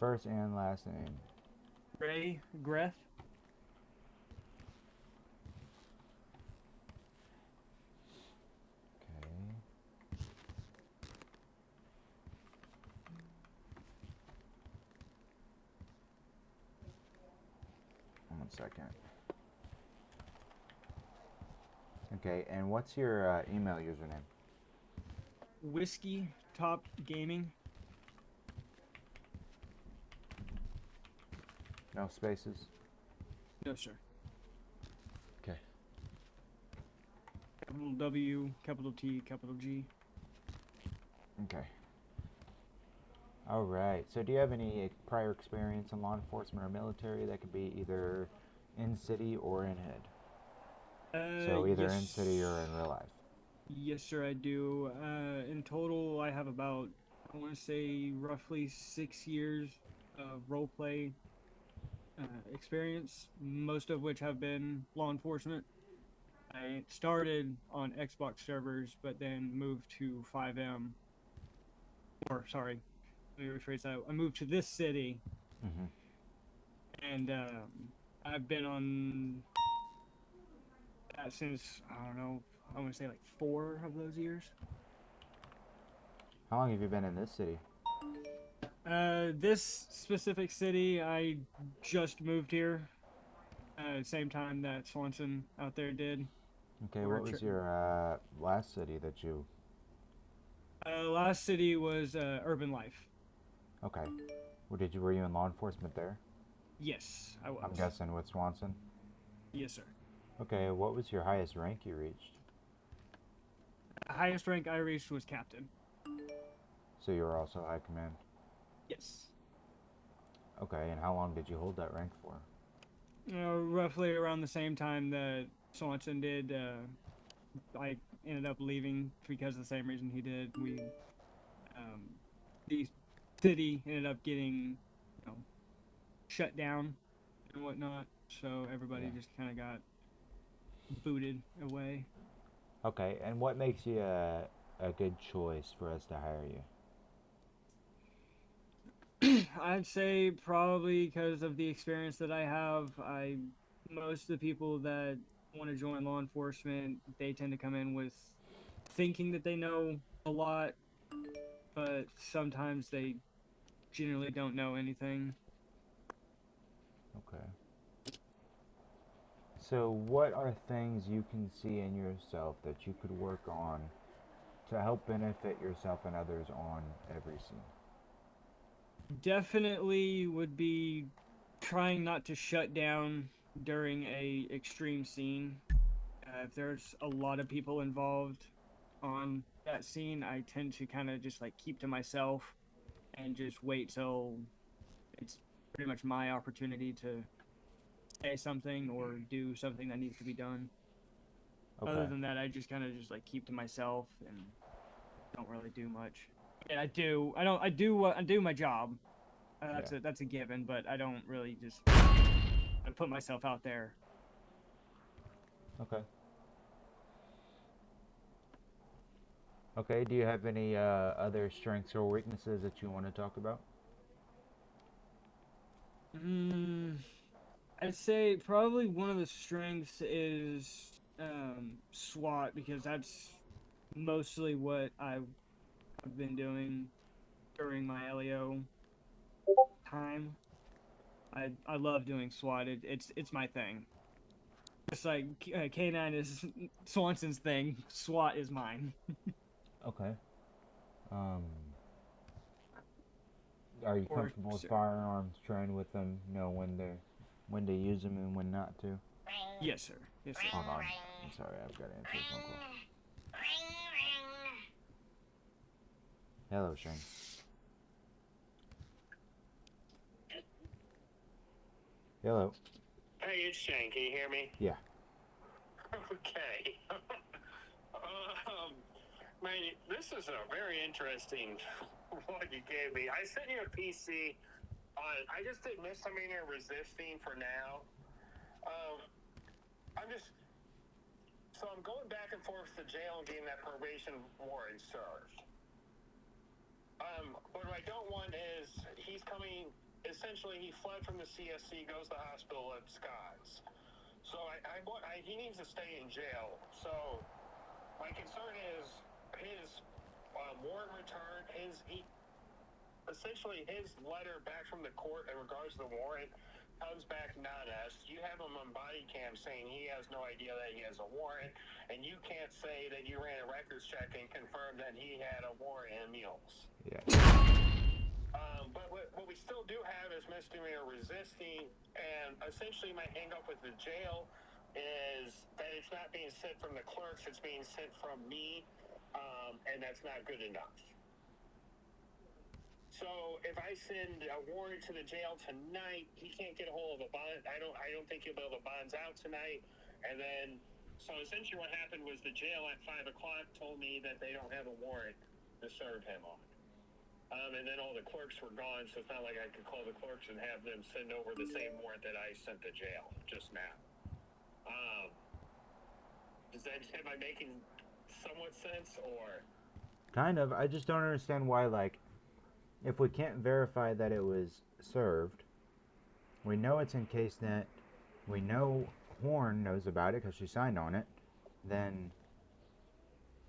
First and last name. Greth. Okay. 1 second. Okay, and what's your email username? Whiskey Top Gaming. No spaces? No, sir. Okay. Capital W, capital T, capital G. Okay. All right. So, do you have any prior experience in law enforcement or military? That could be either in city or in head. So, either in city or Yes. in real life. Yes, sir, I do. In total, I have about, I want to say, roughly 6 years of role play experience, most of which have been law enforcement. I started on Xbox servers, but then moved to 5M, or sorry, let me rephrase that. I moved to this city, Mm-hmm. and I've been on that since, I don't know, I want to say like 4 of those years. How long have you been in this city? This specific city, I just moved here, same time that Swanson out there did. Okay, We're what was your last city that you. last city was Urban Life. Okay. Were you in law enforcement there? Yes, I I'm was. guessing with Swanson. Yes, sir. Okay, what was your highest rank you reached? The highest rank I reached was captain. So you were also high command. Yes. Okay, and how long did you hold that rank for? Roughly around the same time that Swanson did. I ended up leaving because of the same reason he did. Um, the city ended up getting, shut down and whatnot. So Yeah. everybody just kind of got booted away. Okay, and what makes you a good choice for us to hire you? I'd say probably because of the experience that I have. Most of the people that want to join law enforcement, they tend to come in with thinking that they know a lot, but sometimes they generally don't know anything. Okay. So, what are things you can see in yourself that you could work on to help benefit yourself and others on every scene? Definitely would be trying not to shut down during a extreme scene. If there's a lot of people involved on that scene, I tend to kind of just like keep to myself and just wait till it's pretty much my opportunity to say something or do something that needs to be done. Other Okay. than that, I just kind of just like keep to myself and don't really do much. And I do, I don't, I do my job. Yeah. That's a given, but I don't really just put myself out there. Okay. Okay. Do you have any other strengths or weaknesses that you want to talk about? Mm, I'd say probably one of the strengths is SWAT because that's mostly what I've been doing during my LEO time. I love doing SWAT. It's my thing. Just like K9 is Swanson's thing, SWAT is mine. Okay. Um, are you Or comfortable with firearms? Trained with them? Know when to use them and when not to? yes, sir. Yes, sir. Hold on. I'm sorry. I've got to answer a phone call. Hello, Shane. Hello. Hey, it's Shane. Can you hear me? Yeah. Okay. um, man, this is a very interesting what you gave me. I sent you a PC on. I just did misdemeanor resisting for now. Um, I'm just so I'm going back and forth to jail and getting that probation warrant served. What I don't want is he's coming. essentially he fled from the CSC, goes to the hospital, absconds. So he needs to stay in jail. So my concern is his warrant return, essentially his letter back from the court in regards to the warrant comes back non-S. You have him on body cam saying he has no idea that he has a warrant, and you can't say that you ran a records check and confirmed that he had a warrant and meals. Yeah. But what we still do have is misdemeanor resisting, and essentially my hang-up with the jail is that it's not being sent from the clerks, it's being sent from me, and that's not good enough. So if I send a warrant to the jail tonight, he can't get a hold of a bond. I don't think he'll be able to bonds out tonight. And then, so essentially what happened was the jail at 5 o'clock told me that they don't have a warrant to serve him on. And then all the clerks were gone, so it's not like I could call the clerks and have them send over the same warrant that I sent to jail just now. Am I making somewhat sense, or? Kind of. I just don't understand why, like, if we can't verify that it was served, we know it's in CaseNet, we know Horn knows about it because she signed on it, then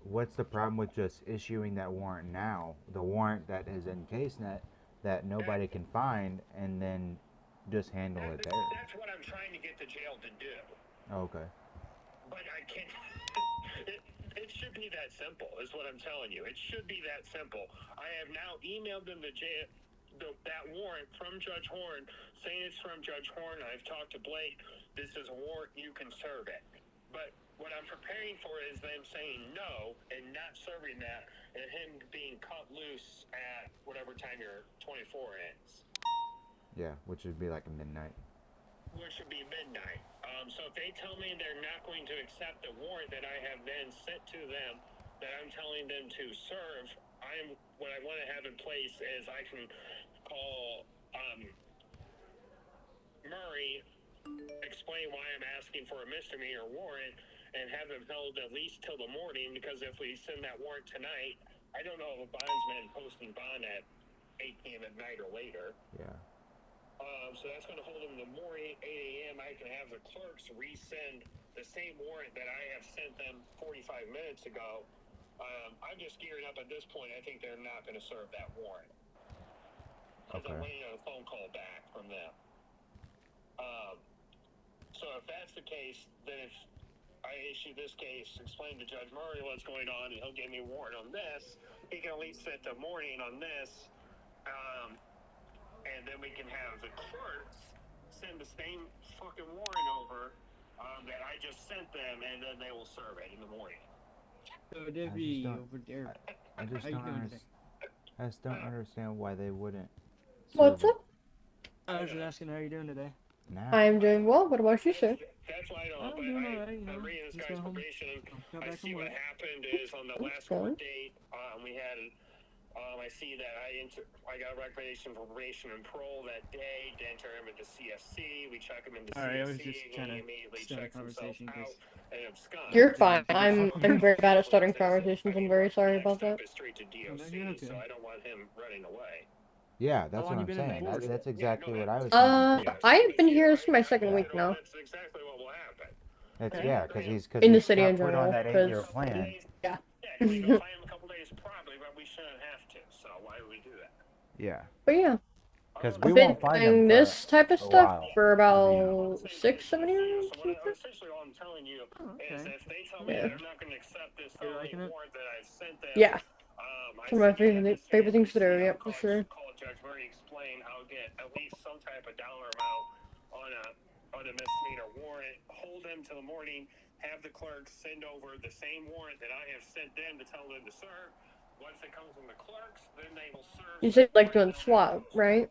what's the problem with just issuing that warrant now? The warrant that is in CaseNet that nobody can find, and then just handle it there. That's what I'm trying to get the jail to do. Okay. But I can't. It should be that simple, is what I'm telling you. It should be that simple. I have now emailed them that warrant from Judge Horn, saying it's from Judge Horn. I've talked to Blake. This is a warrant. You can serve it. But what I'm preparing for is them saying no and not serving that, and him being cut loose at whatever time your 24 ends. Yeah, which would be like midnight. Which would be midnight. So if they tell me they're not going to accept the warrant that I have then sent to them, that I'm telling them to serve, what I want to have in place is I can call Murray, explain why I'm asking for a misdemeanor warrant, and have them held at least till the morning, because if we send that warrant tonight, I don't know if a bondsman posting bond at 8 p.m. at night or later. Yeah. So that's going to hold them in the morning, 8 a.m. I can have the clerks resend the same warrant that I have sent them 45 minutes ago. I'm just gearing up at this point. I think they're not going to serve that warrant. Because I'm waiting on a phone call back from them. So if that's the case, then if I issue this case, explain to Judge Murray what's going on, and he'll give me a warrant on this, he can at least set the morning on this. And then we can have the clerks send the same fucking warrant over that I just sent them, and then they will serve it in the morning. So Debbie over there. I just How you doing today? I just don't understand why they wouldn't. What's up? I was just asking how you doing today. Now. I am doing well. What about you, sir? That's why I don't know, I'm but doing alright, you know. I'm reading this Just guy's got home. probation. Got I back see from what work. happened is on the last court date, we had I see that I got a recommendation for probation and parole that day to enter him into CSC. We check him into Alright, I was CSC, just and trying he to immediately start a checks himself conversation out 'cause and absconds. You're fine. I'm very bad at starting conversations. I'm very sorry Next about step that. is straight to you're DOC, okay. so I don't want him running away. Yeah, that's How long what you I'm been in saying. the force? That's exactly what I was Uh, thinking. I've been here. This is my second week now. That's exactly what will happen. That's Okay. yeah, because he's In the he's city got in put on general, that 8-year 'cause- plan. Yeah. Yeah, can we go find him a couple days? Probably, but we shouldn't have to. So why would we do that? Yeah, But yeah, because I've we been won't find doing him this type of for a stuff while. for about Say 6-7 that, years. So essentially all I'm telling you okay. is if they tell me Yeah. they're not going to accept this You felony liking it? warrant that I've sent them, Yeah. I One of my submit this favorite things to do. I'll Yep, for sure. Call Judge Murray, explain I'll get at least some type of dollar amount on a misdemeanor warrant, hold them till the morning, have the clerks send over the same warrant that I have sent them to tell them to serve. Once it comes from the clerks, then they will serve. You said you like doing SWAT, right?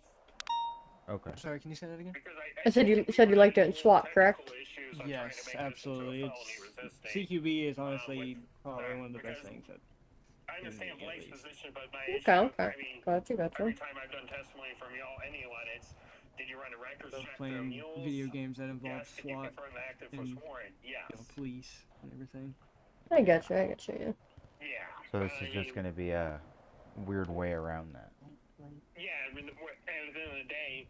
Okay. Sorry, can you say that again? I said you said you like doing SWAT, correct? Yes, absolutely. CQB is honestly probably one of the best things that. I understand Blake's position, but my Okay, issue, okay. I mean, Gotcha. every time I've done testimony from y'all, anyone, it's did you run a records Love check their playing mules? video games that involve Yes. Did you SWAT confirm the active and, first warrant? Yes. police and everything. I got you. Yeah. Yeah. So this is just going to be a weird way around that. Yeah, I mean, at the end of the day,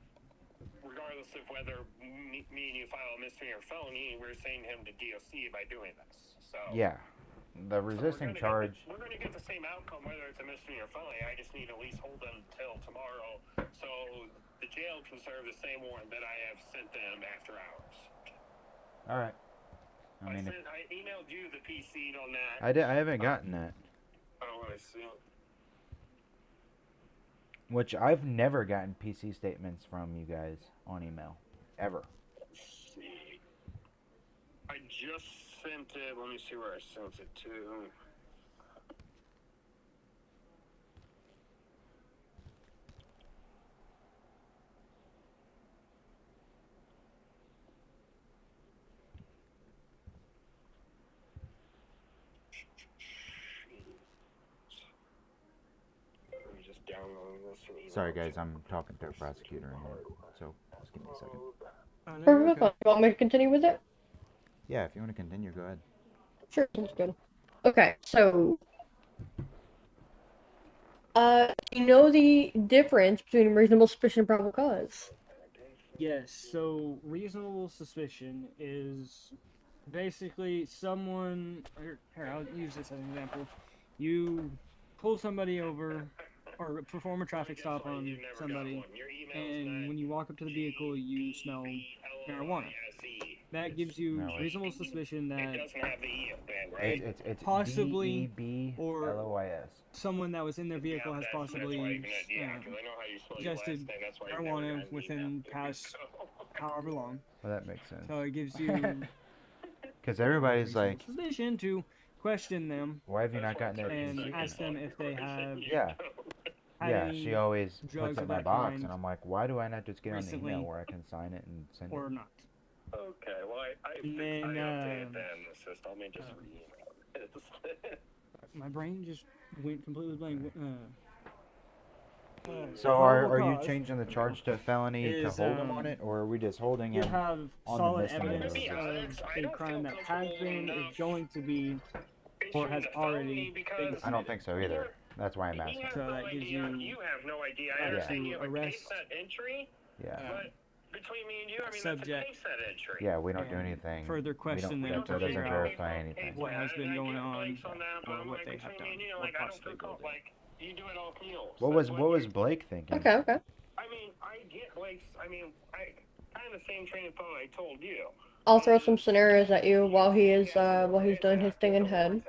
regardless of whether me and you file a misdemeanor or felony, we're sending him to DOC by doing this. So Yeah. The resisting charge. We're going to get the same outcome whether it's a misdemeanor or felony. I just need to at least hold them till tomorrow, so the jail can serve the same warrant that I have sent them after hours. All right. I emailed you the PC on that. I haven't gotten that. Oh, I see. Which I've never gotten PC statements from you guys on email, ever. Let's see. I just sent it. Let me see where I sent it to. Let me just download this and email Sorry, it guys, to I'm talking to a prosecutor in here, so just give me a second. Oh, no, Perfect. you're okay. You want me to continue with it? Yeah, if you want to continue, go ahead. Sure, sounds good. Okay, so you know the difference between reasonable suspicion and probable cause? Yes, so reasonable suspicion is basically someone. Here, I'll use this as an example. You pull somebody over or perform a traffic stop on somebody, and when you walk up to the vehicle, you smell marijuana. That gives you No, it's- reasonable suspicion It that doesn't have the E at the end, right? It's possibly DEBLOIS. someone that was in their vehicle has That's why possibly even at, yeah, 'cause I know how you spell your last ingested name. That's why I've never marijuana gotten within email. past however long. Well, that makes sense. So it gives you Because everybody's reasonable like, suspicion to question them why have you not gotten that and PC? ask them if they have Yeah. had Yeah, any she always drugs puts it of in my that box, kind and I'm like, why do I not just get on the recently email where I can sign it and send or it? not. Okay, well, I And then, updated that in the system. Let me just re-email this. My brain just went completely blank. So probable are you cause changing the charge to felony to is, hold him on it, or are we just holding You him? have on the solid misdemeanor evidence charges. of I a don't crime feel that has comfortable been, is enough going to be, or has issuing a felony already been because I don't committed. think so either. That's why I'm he asking. has So no that gives idea. you You have no idea. I right understand to you have a arrest, case set entry, Yeah. but between me and you, I mean, subject, that's a case set entry. Yeah, we don't do and anything. further question we them don't, to that figure doesn't out verify anything. what has been going on But or I'm what like, they have between me done, and you, or like, I don't possibly feel will do. like you do it off heels. What That's was you- Blake thinking? Okay, okay. I mean, I get Blake's. I mean, I kind of the same train of thought I told you. I'll throw some scenarios at you while he's doing his thing in head.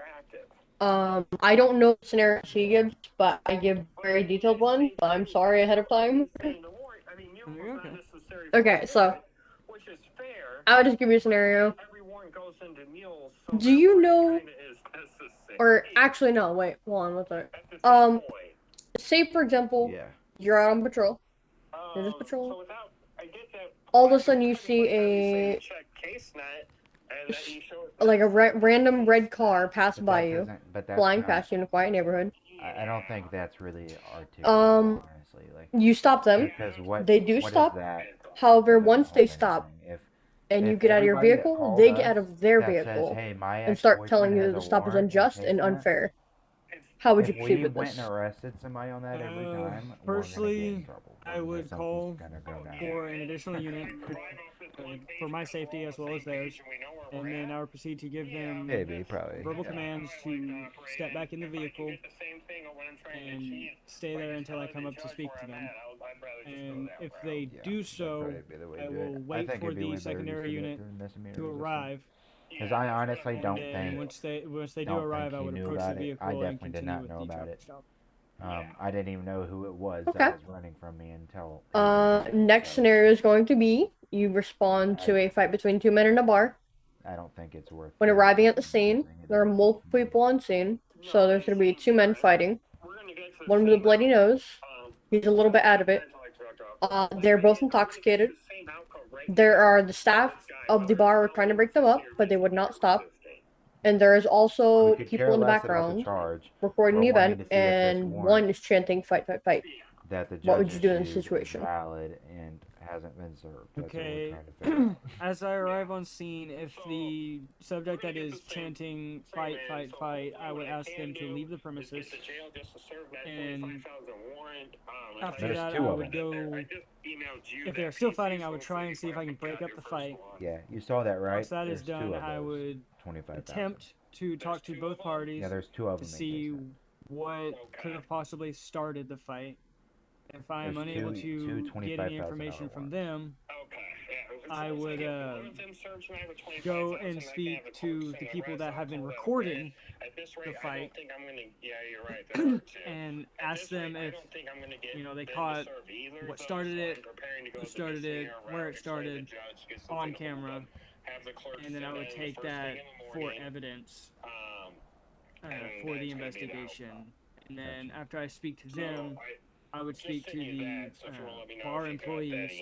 I don't know the scenarios he gives, but I give very detailed ones, but I'm sorry ahead of time. Okay. Okay, so Which is fair. I'll just give you a scenario. Everyone goes into mules, so Do you therefore it know, kinda is necessary. or actually no, wait, hold on, what's that? At the same point. Say for example, Yeah. you're out on patrol. You're just patrolling. So without, I get that. All of a sudden you see a Check case net, and that you show like a random red car pass But by that you, doesn't- but that's flying not- past you in a quiet neighborhood. I don't think that's really articulable, honestly. Like, You stop them. because what They do what is stop. that? However, That doesn't once they hold stop anything. and you If get out of your everybody that vehicle, called they get us out of their that says, vehicle hey, my and start ex-boyfriend telling you has that the a stop is warrant in unjust case and that, unfair. How would you if proceed we with went this? and arrested somebody on that every time, we're gonna get Personally, in trouble. I would Something's call gonna go down. for an additional unit for my safety as well as theirs, and then I would proceed to give them Maybe, probably. verbal yeah. commands to step back in the vehicle and stay there until I come up to speak to them. And if they Yeah, do that'd so, probably be the way to I do will it. wait think for it'd be the way better secondary just to get unit through misdemeanor to resistance. arrive. Because I honestly And don't then think. once they do don't arrive, think I he would knew approach the about it. vehicle I and definitely did continue not with know the about traffic it. stop. I didn't even know who it was Okay. that was running from me until. he was running, Next so scenario is going to be you respond to a fight between two men in a bar. I don't think it's worth. When the arriving at the fucking scene, thing. It there are doesn't multiple take people on scene, so there's going to be two men fighting. One with a bloody nose. He's a little bit out of it. They're both intoxicated. There are the staff of the bar were trying to break them up, but they would not stop. And there is also We could care people in the less about the background charge. recording the We're wanting event, to see if this and warrant one is chanting "fight, fight, fight." that the judge What would you do in this issued is situation? valid and hasn't been served. That's Okay. what we're trying to figure out. As I arrive on scene, if the subject that is chanting "fight, fight, fight," I would ask them to leave the premises. And after There's that, two I of would them. go emailed you if that they're still PC, fighting, so I would try and see if I can break up the fight. Yeah, you saw that, right? Once that is There's done, two of I those. would 25,000. attempt to talk to both parties Yeah, there's two of to them. see what could have possibly started the fight. If I am There's unable two to get any $25,000 information from ones. them, Okay, yeah. I would go and speak to the people that have been recording the fight and ask them if, you know, they caught what started it, who started it, where it started on camera, and then I would take that for evidence for the investigation. And then after I speak to them, I would speak to the bar employees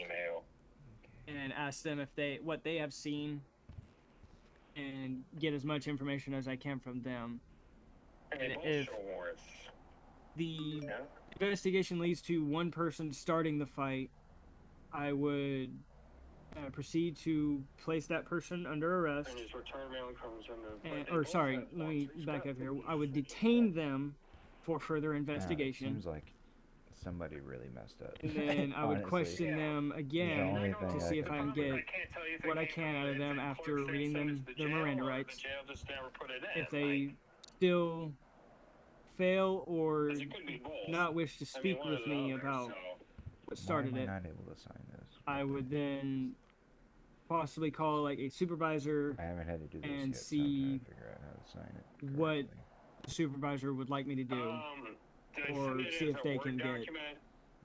and ask them if what they have seen and get as much information as I can from them. And if the investigation leads to one person starting the fight, I would proceed to place that person under arrest. Or sorry, let me back up here. I would detain them for further investigation. Seems like somebody really messed up. And then I would Honestly. question them again to see if I can get what I can out of them after reading them their Miranda rights. If they still fail or not wish to speak with me about what started it, not able to sign this? I would then possibly call like a supervisor I haven't had to do this and yet, so I'm see trying to figure out how to sign it what correctly. the supervisor would like me to do, or see if they can get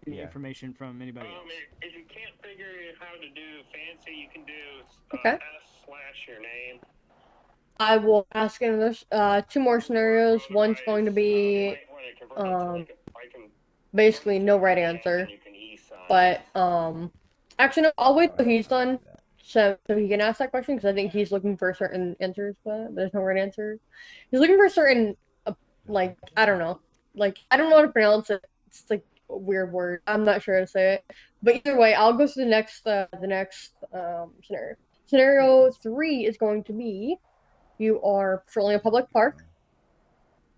any information from anybody else. If you can't figure how to do fancy, you can do Okay. S/your name. I will ask him this. Two more scenarios. One's going to be basically no right answer. But actually no, I'll wait till he's done so he can ask that question because I think he's looking for certain answers, but there's no right answer. He's looking for certain like I don't know. Like I don't know how to pronounce it. It's like a weird word. I'm not sure how to say it. But either way, I'll go to the next scenario. Scenario 3 is going to be you are patrolling a public park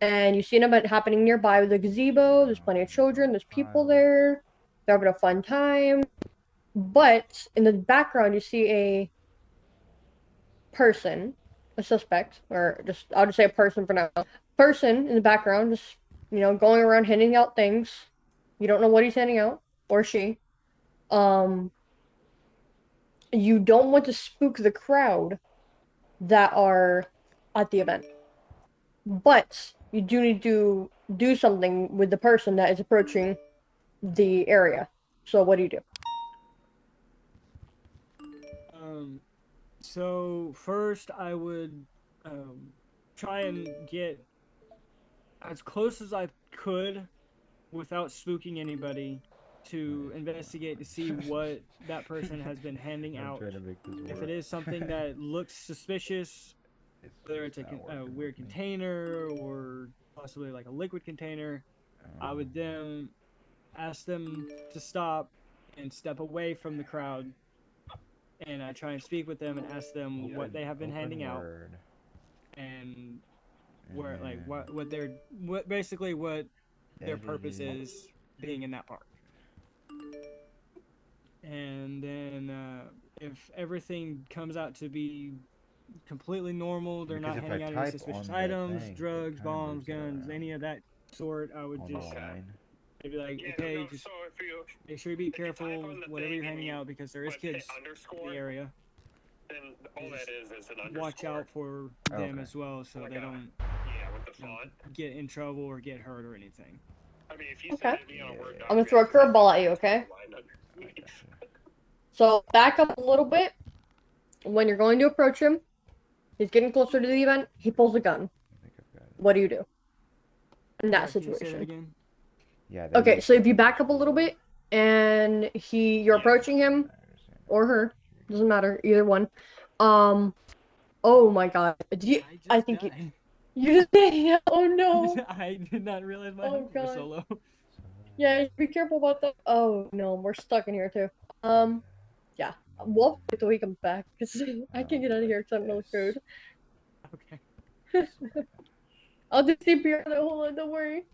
and you see an event happening nearby with a gazebo. There's plenty of children. There's people there. They're having a fun time. But in the background, you see a person, a suspect, or I'll just say a person for now. Person in the background, just, going around handing out things. You don't know what he's handing out, or she. You don't want to spook the crowd that are at the event. But you do need to do something with the person that is approaching the area. So what do you do? So first I would try and get as close as I could without spooking anybody to investigate to see what that person has been handing out. If it is something that looks suspicious, whether it's a weird container or possibly like a liquid container, I would then ask them to stop and step away from the crowd, and I try and speak with them and ask them what they have been handing out and where what their purpose is being in that park. And then if everything comes out to be completely normal, they're not handing out any suspicious items, drugs, bombs, guns, any of that sort, I would just maybe like, okay, just make sure you be careful whatever you're handing out because there is kids in the area. Then all that is an underscore. Watch out for them as well so they don't get in trouble or get hurt or anything. I mean, if you Okay. Word I'm gonna throw a curveball at you, okay? So back up a little bit. When you're going to approach him, he's getting closer to the event, he pulls a gun. What do you do in that situation? Yeah. Okay, so if you back up a little bit and you're approaching him or her, doesn't matter, either one. Oh my god. I think you just did. Oh no. I did not realize my hunter was so low. Yeah, be careful about that. Oh no, we're stuck in here too. Yeah. We'll wait till he comes back because I can't get out of here because I don't know the code. Okay. I'll just CPR that whole line, don't worry.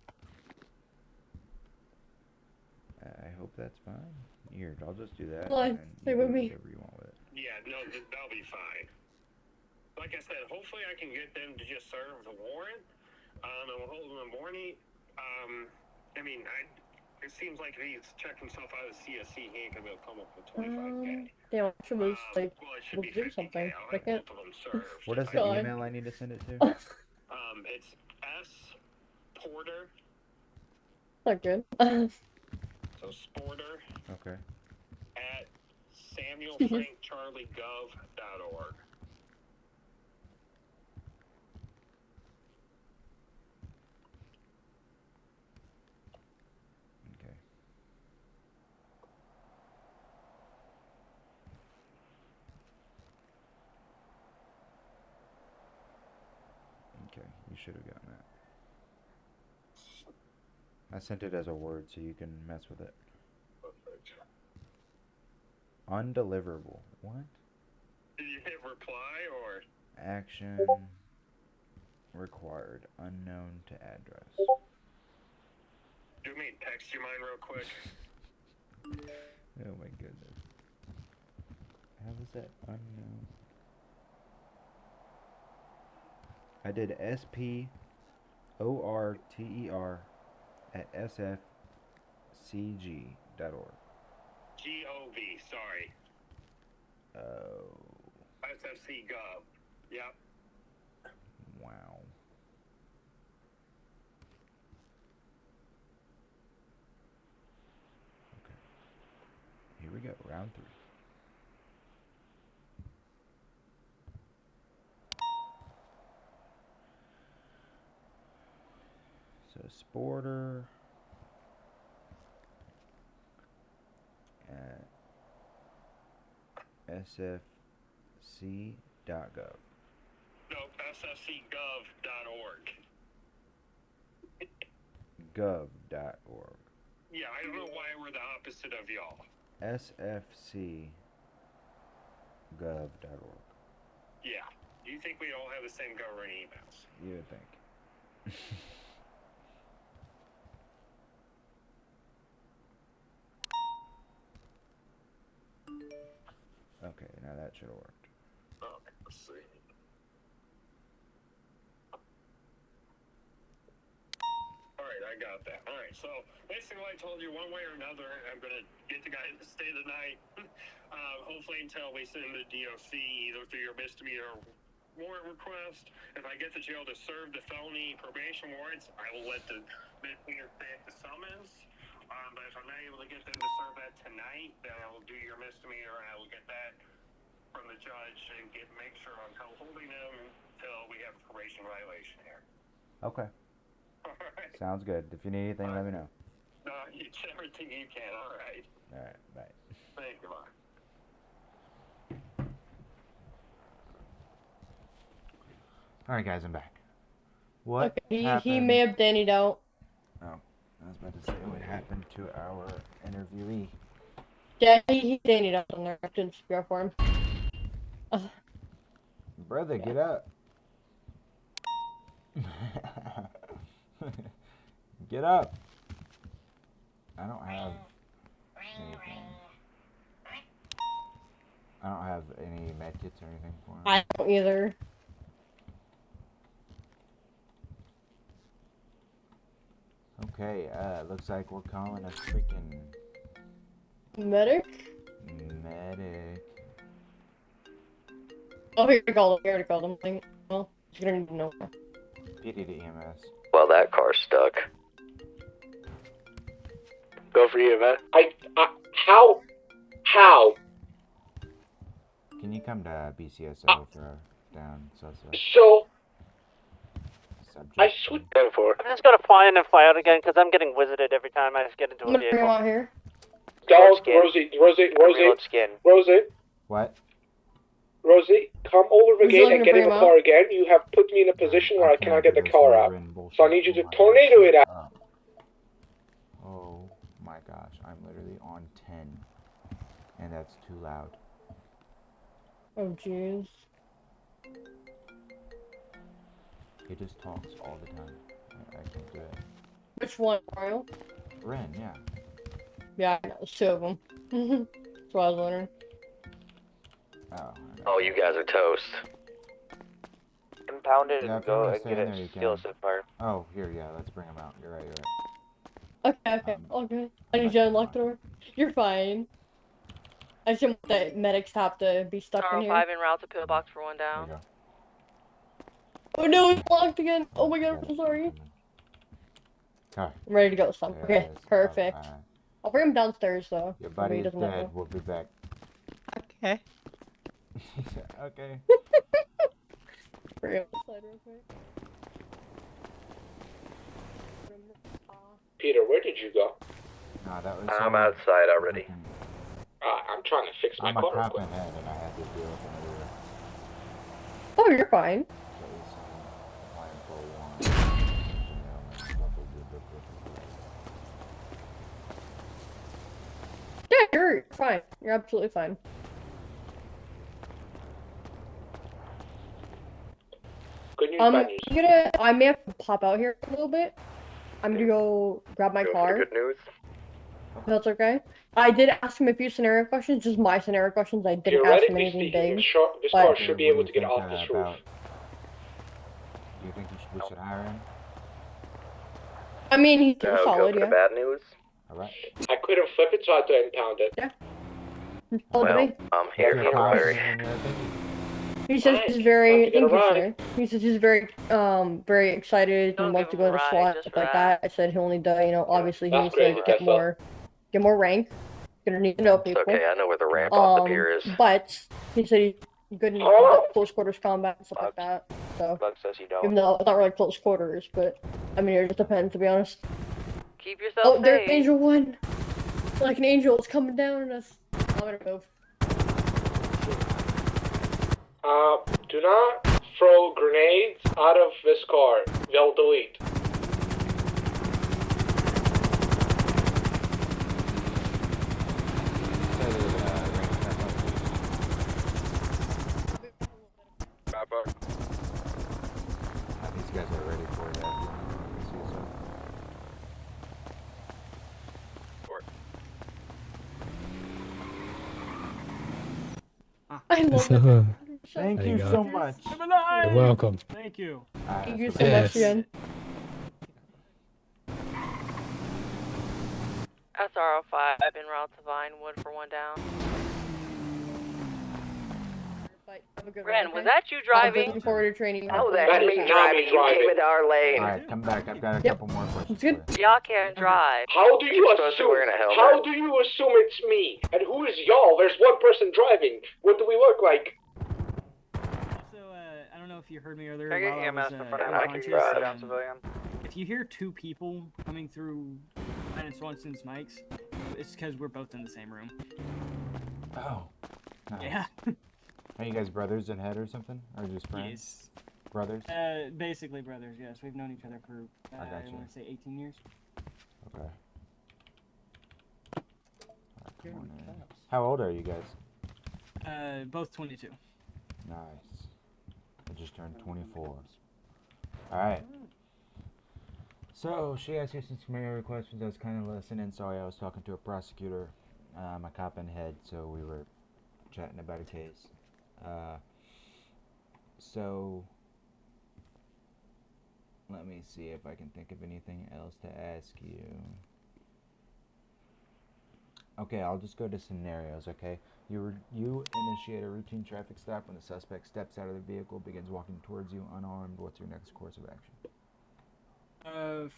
I hope that's fine. Here, I'll just do that, Fine. and Stay you with do me. whatever you want with it. Yeah, no, that'll be fine. Like I said, hopefully I can get them to just serve the warrant. And we'll hold them in the morning. It seems like if he's checked himself out of CSC, he ain't gonna be able to come up with 25K. Damn, I should was like Well, it should able be to do 50K. something. I'll I have can't. both of them served. What is the God. email I need to send it to? It's S Porter. Not good. So Sporter Okay. at SamuelFrankCharlieGov.org. Okay. Okay, you should have gotten that. I sent it as a Word so you can mess with it. Undeliverable. What? Did you hit reply or? Action required. Unknown to address. Do me text you mine real quick. Oh my goodness. How was that unknown? I did SPORTER at SFCG.org. GOV, sorry. Oh. SFC Gov. Yep. Wow. Okay. Here we go. Round 3. So Sporter at sfc.gov. Nope, SFCGov.org. Gov.org. Yeah, I don't know why we're the opposite of y'all. sfc.gov.org. Yeah. You think we all have the same government emails? You would think. Okay, now that should have worked. Okay, let's see. Alright, I got that. Alright, so basically I told you one way or another, I'm going to get the guy to stay the night. Hopefully until we send the DOC either through your misdemeanor warrant request. If I get the jail to serve the felony probation warrants, I will let the misdemeanor stay at the summons. But if I'm not able to get them to serve that tonight, then I will do your misdemeanor and I will get that from the judge and make sure I'm holding them until we have a probation violation here. Okay. Alright. Sounds good. If you need anything, let me know. No, you do everything you can, alright. Alright, bye. Thank you, bye. Alright, guys, I'm back. What Okay, happened? he may have dannied out. Oh, I was about to say what happened to our interviewee. Yeah, he dannied out on there. I didn't speak for him. Brother, Yeah. get up. Get up. I don't have anything. I don't have any medkits or anything for him. I don't either. Okay, looks like we're calling a freaking Medic? medic. Oh, here we go. Here we go. Well, you're gonna need to know. PD to EMS. Well, that car's stuck. Go for EMS. How? Can you come to BCSO for a down suspect? So, Subject. I switched. Go for it. I'm just gonna fly in and fly out again because I'm getting visited every time I get into I'm a gonna bring him vehicle. out here. Dog, Skin. Rosie, Skin. What? Rosie, come over the Would you gate like and me to get in bring the him car out? again. You have put me in a position where I cannot get the do this car out. lumbering bullshit. So I need you to Oh my tornado gosh, it out. shut up. Oh my gosh, I'm literally on 10. And that's too loud. Oh, jeez. He just talks all the time. I can't do it. Which one, Royal? Ren, yeah. Yeah, I know. There's 2 of them. That's what I was wondering. Oh. Oh, you guys are toast. Impound it Yeah, and if you go want to and stay get in it. there, you Steal a can. Spitfire. Oh, here, yeah, let's bring him out. You're right, you're right. Okay. Okay. I I'm need back you to to unlock the door. You're fine. I just didn't want the medics have to be stuck in here. 5 en route to pillbox for 1 There down. you go. Oh no, it's locked again. Oh my god, I'm so sorry. Okay. I'm ready to go this time. There Okay, it is. perfect. Alright. I'll bring him downstairs though. Your so buddy he is doesn't have dead. to- We'll be back. Okay. Okay. Bring him outside real quick. Peter, where did you go? No, that was. I'm outside already. I'm trying to fix my I'm a car real cop quick. in head, and I had to deal with another Oh, you're fine. case. Applying for a warrant. Yeah, you're fine. You're absolutely fine. Good news, bad news. I may have to pop out here a little bit. I'm gonna go grab my Go for car. the good news. If that's okay. I did ask him a few scenario questions, just my scenario questions. I If didn't you're ask ready, him anything big. this but- car should be able to get off this roof. Do you think we should hire him? I mean, he's No, go solid, for the yeah. bad news. Alright. I couldn't flip it, so I had to impound it. Told Well, me. I'm here Your for car Larry. in your opinion? He says Fine. he's very, Time to get thank you, a sir. He says he's very excited Don't and wants give to him go a to ride SWAT, just stuff for like that. that. I said he'll need to, obviously he That's needs crazy, to get Tessa. more rank. Gonna need to know It's people. okay, I know where the ramp off the pier is. But he said he's good in Oh! close quarters combat and stuff like that. So, Bug says you even don't. though it's not really close quarters, but I mean, it just depends, to be honest. Keep yourself Oh, safe. there's Angel 1! Like an angel, it's coming down on us. I'm gonna move. Do not throw grenades out of this car. They'll delete. These guys are ready for that. I love it. Thank There you you go. so much. You're welcome. Thank you. Thank you so Yes. much again. SRO5 en route to Vinewood for 1 down. Have a good Ren, one, was okay? that you I'm driving? looking forward to training. Oh, That that's is me not driving. me You driving. came into our lane. Alright, come back. I've got a Yep. couple more questions It's good. for you. Y'all can't drive. How do you You're supposed to be assume? wearing a helmet. How do you assume it's me? And who is y'all? There's one person driving. What do we look like? Also, I don't know if you heard me earlier. Can I get while I EMS was, in front of I can unconscious, drive. Sit down, civilian. If you hear 2 people coming through Lieutenant Swanson's mics, it's because we're both in the same room. Oh. Nice. Yeah. Are you guys brothers in head or something? Or just friends? Yes. Brothers? Basically brothers, yes. We've known each other for, I gotcha. want to say 18 years. Okay. Alright, come on in. How old are you guys? Both 22. Nice. I just turned 24. Alright. So, she asked you some scenario questions. I was kind of listening. Sorry, I was talking to a prosecutor. I'm a cop in head, so we were chatting about a case. So, let me see if I can think of anything else to ask you. Okay, I'll just go to scenarios, okay? You initiate a routine traffic stop when the suspect steps out of the vehicle, begins walking towards you unarmed. What's your next course of action?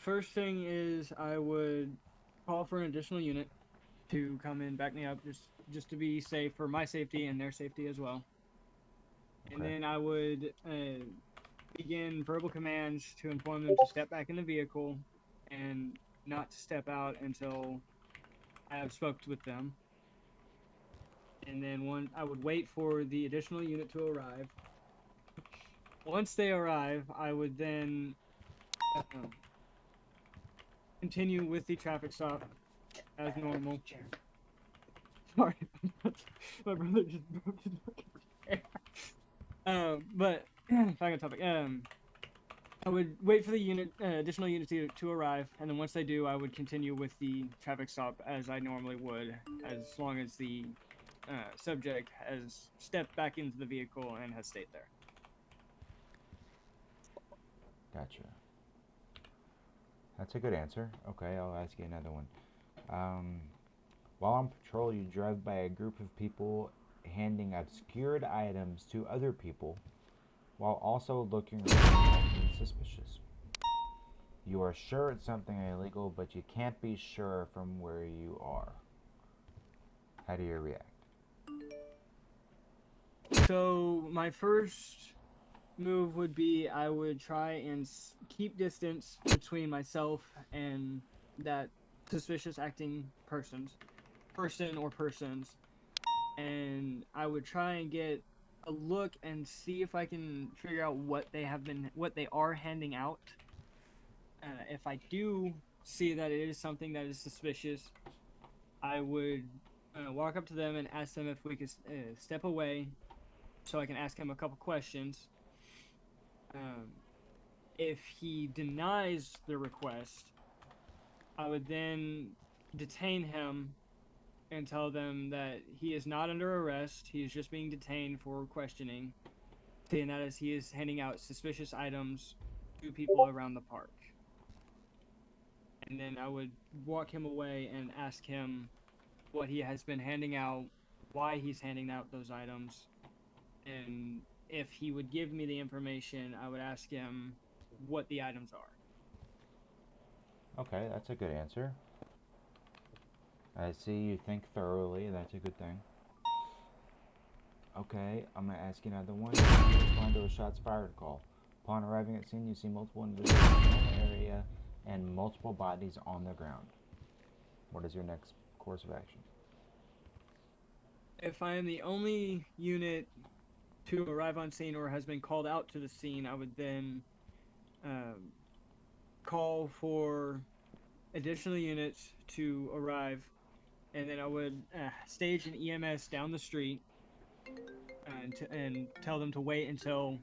First thing is I would call for an additional unit to come in, back me up, just to be safe for my safety and their safety as well. And Okay. then I would begin verbal commands to inform them to step back in the vehicle and not to step out until I have spoken with them. And then I would wait for the additional unit to arrive. Once they arrive, I would then continue with the traffic stop as normal. Sorry, my brother just broke his fucking chair. But back on topic. I would wait for the additional unit to arrive, and then once they do, I would continue with the traffic stop as I normally would, as long as the subject has stepped back into the vehicle and has stayed there. Gotcha. That's a good answer. Okay, I'll ask you another one. While on patrol, you drive by a group of people handing obscured items to other people while also looking around and acting suspicious. You are sure it's something illegal, but you can't be sure from where you are. How do you react? So my first move would be I would try and keep distance between myself and that suspicious acting person or persons, and I would try and get a look and see if I can figure out what they are handing out. If I do see that it is something that is suspicious, I would walk up to them and ask them if we could step away so I can ask him a couple questions. If he denies the request, I would then detain him and tell them that he is not under arrest. He is just being detained for questioning, saying that as he is handing out suspicious items to people around the park. And then I would walk him away and ask him what he has been handing out, why he's handing out those items, and if he would give me the information, I would ask him what the items are. Okay, that's a good answer. I see you think thoroughly. That's a good thing. Okay, I'm going to ask you another one. You respond to a shots fired call. Upon arriving at scene, you see multiple individuals in the area and multiple bodies on the ground. What is your next course of action? If I am the only unit to arrive on scene or has been called out to the scene, I would then call for additional units to arrive, and then I would stage an EMS down the street and tell them to wait until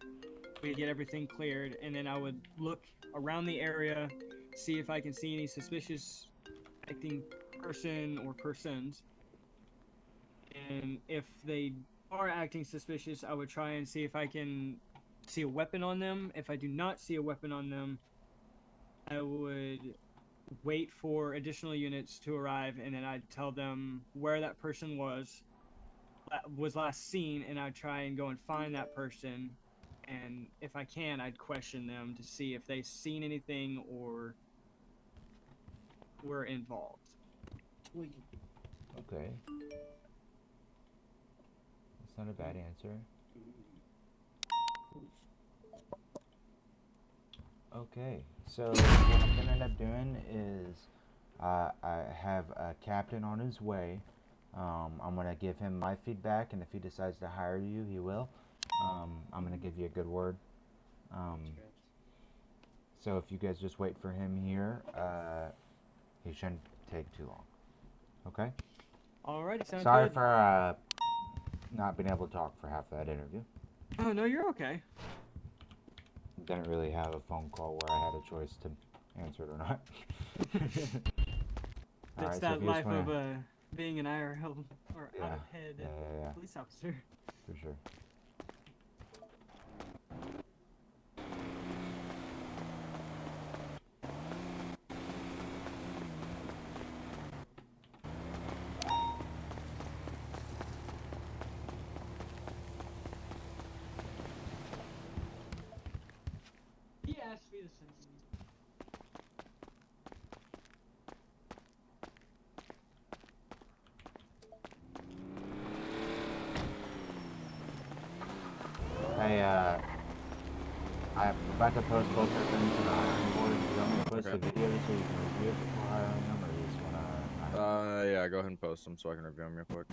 we get everything cleared, and then I would look around the area, see if I can see any suspicious acting person or persons, and if they are acting suspicious, I would try and see if I can see a weapon on them. If I do not see a weapon on them, I would wait for additional units to arrive, and then I'd tell them where that person was last seen, and I'd try and go and find that person, and if I can, I'd question them to see if they've seen anything or were involved. Okay. That's not a bad answer. Okay, so what I'm going to end up doing is I have a captain on his way. I'm going to give him my feedback, and if he decides to hire you, he will. I'm going to give you a good word. So if you guys just wait for him here, he shouldn't take too long. Okay? Alrighty, sounds Sorry good. for not being able to talk for half that interview. Oh, no, you're okay. Didn't really have a phone call where I had a choice to answer it or not. It's that life of being an IRL or out of head police officer. For sure. He asked me the sentence. Hey, I'm about to post both their things to the hiring board. Do you want me to post the video so you can review it before hiring them, or you just want to... Yeah, go ahead and post them so I can review them real quick.